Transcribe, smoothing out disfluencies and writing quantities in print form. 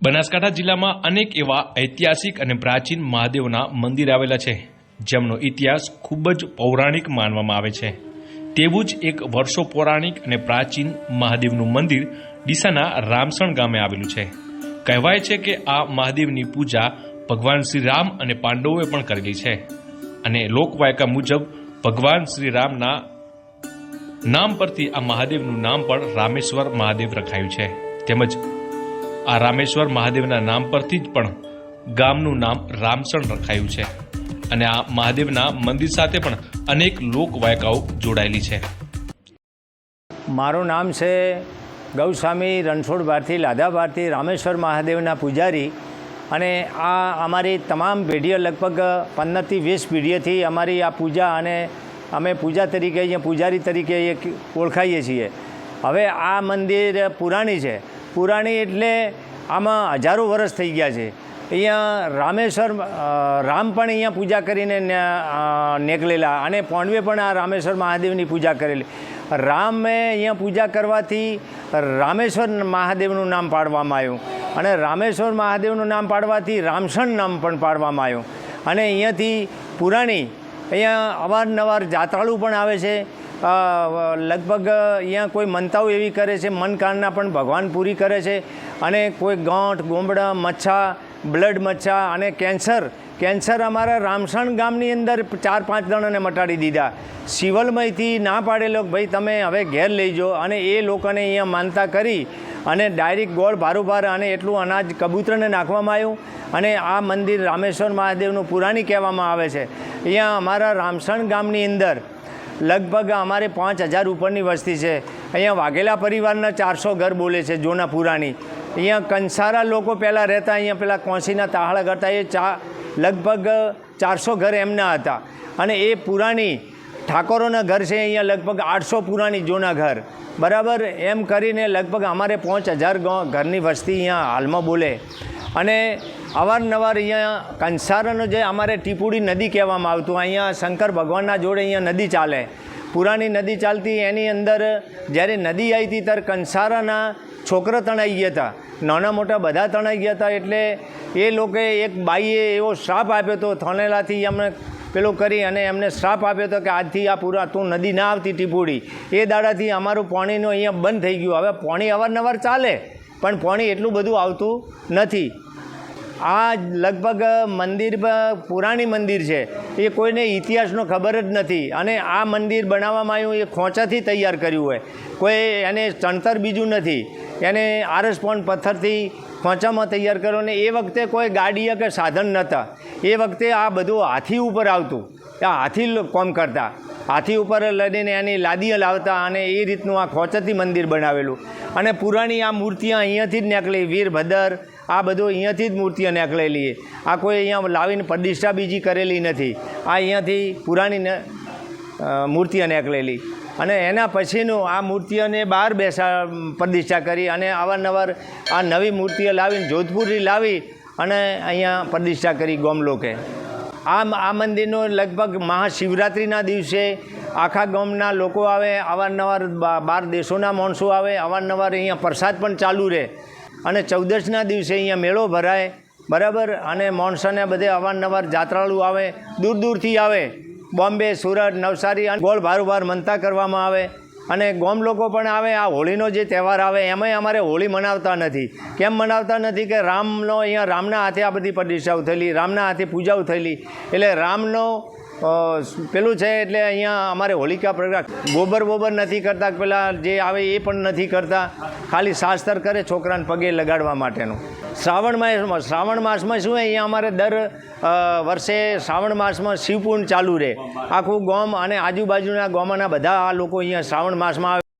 બનાસકાંઠા જિલ્લામાં અનેક એવા ઐતિહાસિક અને પ્રાચીન મહાદેવના મંદિર આવેલા છે, જેમનો ઇતિહાસ ખૂબ જ પૌરાણિક માનવામાં આવે છે। તેવું જ એક વર્ષો પૌરાણિક અને પ્રાચીન મહાદેવનું મંદિર ડીસાના રામસણ ગામે આવેલું છે। કહેવાય છે કે આ મહાદેવની પૂજા ભગવાન શ્રી રામ અને પાંડવોએ પણ કરેલી છે અને લોકવાયકા મુજબ ભગવાન શ્રી રામના નામ પરથી આ મહાદેવનું નામ પણ રામેશ્વર મહાદેવ રખાયું છે। તેમજ આ રામેશ્વર મહાદેવના નામ પરથી જ પણ ગામનું નામ રામસણ રખાયું છે અને આ મહાદેવના મંદિર સાથે પણ અનેક લોકવાયકાઓ જોડાયેલી છે। મારું નામ છે ગૌસ્વામી રણછોડ ભારતી લાધા ભારતી, રામેશ્વર મહાદેવના પૂજારી। અને આ અમારી તમામ પેઢીઓ લગભગ 15થી 20 પેઢીઓથી અમારી આ પૂજા અને અમે પૂજા તરીકે અહીંયા પૂજારી તરીકે ઓળખાઈએ છીએ। હવે આ મંદિર પુરાણી છે, પુરાણી એટલે આમાં હજારો વર્ષ થઈ ગયા છે। અહીંયા રામેશ્વર રામ પણ અહીંયા પૂજા કરીને નીકળેલા અને પાંડવે પણ આ રામેશ્વર મહાદેવની પૂજા કરેલી। રામે અહીંયા પૂજા કરવાથી રામેશ્વર મહાદેવનું નામ પાડવામાં આવ્યું અને રામેશ્વર મહાદેવનું નામ પાડવાથી રામસણ નામ પણ પાડવામાં આવ્યું। અને અહીંયાથી પુરાણી અહીંયા અવારનવાર જાત્રાળુ પણ આવે છે। લગભગ અહીંયા કોઈ મનતાઓ એવી કરે છે, મનકામના પણ ભગવાન પૂરી કરે છે। અને કોઈ ગાંઠ ગોમડા મચ્છા, બ્લડ મચ્છા અને કેન્સર અમારા રામસણ ગામની અંદર 4-5 જણાને મટાડી દીધા। સિવલમયથી ના પાડેલો ભાઈ તમે હવે ઘેર લઈ જાઓ અને એ લોકોને અહીંયા માનતા કરી અને ડાયરેક્ટ ગોળ ભારોભાર અને એટલું અનાજ કબૂતરને નાખવામાં આવ્યું અને આ મંદિર રામેશ્વર મહાદેવનું પુરાણી કહેવામાં આવે છે। અહીંયા અમારા રામસણ ગામની અંદર લગભગ અમારે 5000 ઉપરની વસ્તી છે। અહીંયા વાઘેલા પરિવારના 400 ઘર બોલે છે જૂના પુરાણી। અહીંયા કંસારા લોકો પહેલાં રહેતા, અહીંયા પેલા કોંસીના તાહળા કરતા, એ લગભગ 400 ઘર એમના હતા અને એ પુરાણી ઠાકોરોના ઘર છે અહીંયા લગભગ 800 પુરાણી જૂના ઘર, બરાબર। એમ કરીને લગભગ અમારે 5000 ઘરની વસ્તી અહીંયા હાલમાં બોલે। અને અવારનવાર અહીંયા કંસારાનો જે અમારે ટીપુડી નદી કહેવામાં આવતું, અહીંયા શંકર ભગવાનના જોડે અહીંયા નદી ચાલે, પુરાણી નદી ચાલતી। એની અંદર જ્યારે નદી આવી હતી ત્યારે કંસારાના છોકરા તણાઈ ગયા હતા, નાના મોટા બધા તણાઈ ગયા હતા। એટલે એ લોકોએ એક બાઈએ એવો શ્રાપ આપ્યો હતો, થોનેલાથી એમને પેલો કરી અને એમને શ્રાપ આપ્યો હતો કે આજથી આ તું નદી ના આવતી ટીપુડી। એ દાડાથી અમારું પાણીનું અહીંયા બંધ થઈ ગયું। હવે પાણી અવારનવાર ચાલે પણ પાણી એટલું બધું આવતું નથી। આ લગભગ મંદિર પુરાણી મંદિર છે, એ કોઈને ઇતિહાસનો ખબર જ નથી। અને આ મંદિર બનાવવામાં આવ્યું એ ખોંચાથી તૈયાર કર્યું હોય, કોઈ એને ચણતર બીજું નથી, એને આરસપોન પથ્થરથી ખોંચામાં તૈયાર કર્યો। ને એ વખતે કોઈ ગાડીયા કે સાધન નહોતા, એ વખતે આ બધું હાથી ઉપર આવતું, આ હાથી કોમ કરતા, હાથી ઉપર લડીને એની લાદીઓ લાવતા અને એ રીતનું આ ખોંચાથી મંદિર બનાવેલું। અને પુરાણી આ મૂર્તિઓ અહીંયાથી જ નીકળી, વીરભદ્ર આ બધું અહીંયાથી જ મૂર્તિઓ નીકળેલી। આ કોઈ અહીંયા લાવીને પ્રતિષ્ઠા બીજી કરેલી નથી, આ અહીંયાથી પુરાણી મૂર્તિઓ નીકળેલી। અને એના પછીનું આ મૂર્તિઓને બહાર પ્રતિષ્ઠા કરી અને અવારનવાર આ નવી મૂર્તિઓ લાવીને જોધપુરથી લાવી અને અહીંયા પ્રતિષ્ઠા કરી ગોમ લોકે। આ મંદિરનો લગભગ મહાશિવરાત્રિના દિવસે આખા ગામના લોકો આવે, અવારનવાર 12 દેશોના માણસો આવે, અવારનવાર અહીંયા પ્રસાદ પણ ચાલુ રહે। અને 14ના દિવસે અહીંયા મેળો ભરાય, બરાબર। અને માણસોને બધે અવારનવાર જાત્રાળુ આવે, દૂર દૂરથી આવે, બોમ્બે, સુરત, નવસારી અને ગોળ ભારોભાર મનતા કરવામાં આવે અને ગામ લોકો પણ આવે। આ હોળીનો જે તહેવાર આવે એમાંય અમારે હોળી મનાવતા નથી। કેમ મનાવતા નથી કે રામનો અહીંયા રામના હાથે આ બધી પ્રતિષ્ઠાઓ થયેલી, રામના હાથે પૂજાઓ થયેલી, એટલે રામનો પેલું છે એટલે અહીંયા અમારે હોલિકા પ્રગટ ગોબર નથી કરતા, પેલા જે આવે એ પણ નથી કરતા, ખાલી શાસ્ત્ર કરે છોકરાને પગે લગાડવા માટેનું। શ્રાવણ માસમાં શું અહીંયા અમારે દર વર્ષે શ્રાવણ માસમાં શિવપુરાણ ચાલુ રહે, આખું ગામ અને આજુબાજુના ગામના બધા આ લોકો અહીંયા શ્રાવણ માસમાં આવે।